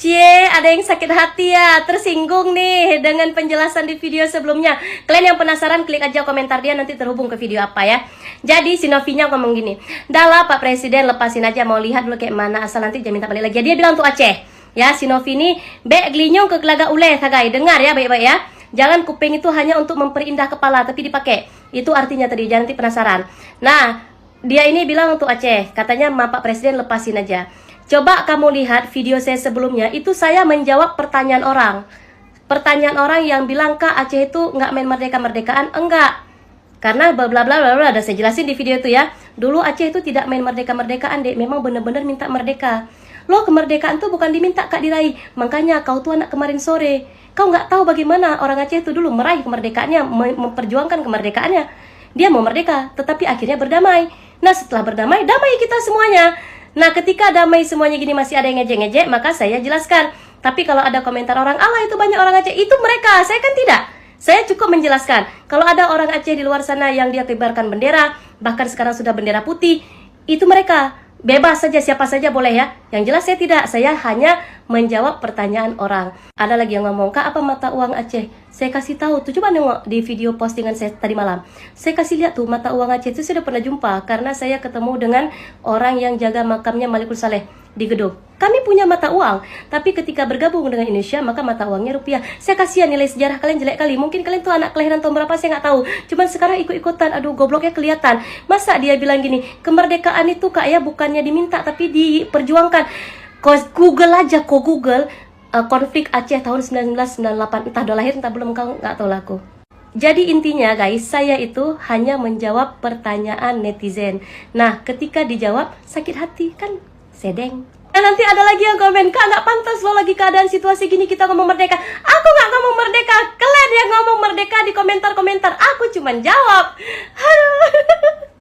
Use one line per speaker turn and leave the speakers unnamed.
Cie, ada yang sakit hati ya, tersinggung nih dengan penjelasan di video sebelumnya. Kalian yang penasaran, klik aja komentar dia, nanti terhubung ke video apa ya. Jadi si Novinya ngomong gini, "Dahlah Pak Presiden, lepasin aja, mau lihat dulu kayak mana, asal nanti jangan minta balik lagi." Dia bilang untuk Aceh. Ya, si Novi ini bek glinyong ke gelaga uleh, tagai. Dengar ya baik-baik ya. Jangan kuping itu hanya untuk memperindah kepala, tapi dipakai. Itu artinya tadi, jangan nanti penasaran. Nah, dia ini bilang untuk Aceh, katanya, "Ma Pak Presiden, lepasin aja." Coba kamu lihat video saya sebelumnya, itu saya menjawab pertanyaan orang. Pertanyaan orang yang bilang, "Kak, Aceh itu nggak main merdeka-merdekaan?" Enggak. Karena bla bla bla bla bla, udah saya jelasin di video itu ya. Dulu Aceh itu tidak main merdeka-merdekaan, Dek. Memang benar-benar minta merdeka. Loh, kemerdekaan tuh bukan diminta, Kak, diraih. Makanya kau tuh anak kemarin sore. Kau nggak tahu bagaimana orang Aceh itu dulu meraih kemerdekaannya, memperjuangkan kemerdekaannya. Dia mau merdeka, tetapi akhirnya berdamai. Nah, setelah berdamai, damai kita semuanya. Nah, ketika damai semuanya gini masih ada yang ngejek-ngejek, maka saya jelaskan. Tapi kalau ada komentar orang, "Allah itu banyak orang Aceh," itu mereka, saya kan tidak. Saya cukup menjelaskan. Kalau ada orang Aceh di luar sana yang dia kibarkan bendera, bahkan sekarang sudah bendera putih, itu mereka. Bebas saja, siapa saja boleh ya. Yang jelas saya tidak, saya hanya menjawab pertanyaan orang. Ada lagi yang ngomong, "Kak, apa mata uang Aceh?" Saya kasih tahu tuh, coba nengok di video postingan saya tadi malam. Saya kasih lihat tuh mata uang Aceh itu sudah pernah jumpa, karena saya ketemu dengan orang yang jaga makamnya Malikul Saleh di Gedung. Kami punya mata uang, tapi ketika bergabung dengan Indonesia, maka mata uangnya rupiah. Saya kasihan, nilai sejarah kalian jelek kali. Mungkin kalian tuh anak kelahiran tahun berapa, saya nggak tahu. Cuman sekarang ikut-ikutan, aduh gobloknya kelihatan. Masa dia bilang gini, kemerdekaan itu Kak ya bukannya diminta, tapi diperjuangkan. Google aja, kok Google konflik Aceh tahun 1998, entah udah lahir entah belum, kau nggak tahu lah aku. Jadi intinya guys, saya itu hanya menjawab pertanyaan netizen. Nah, ketika dijawab sakit hati kan, sedeng. Dan nanti ada lagi yang komen, "Kak, nggak pantas loh lagi keadaan situasi gini kita ngomong merdeka." Aku nggak ngomong merdeka, kalian yang ngomong merdeka di komentar-komentar. Aku cuman jawab. Aduh.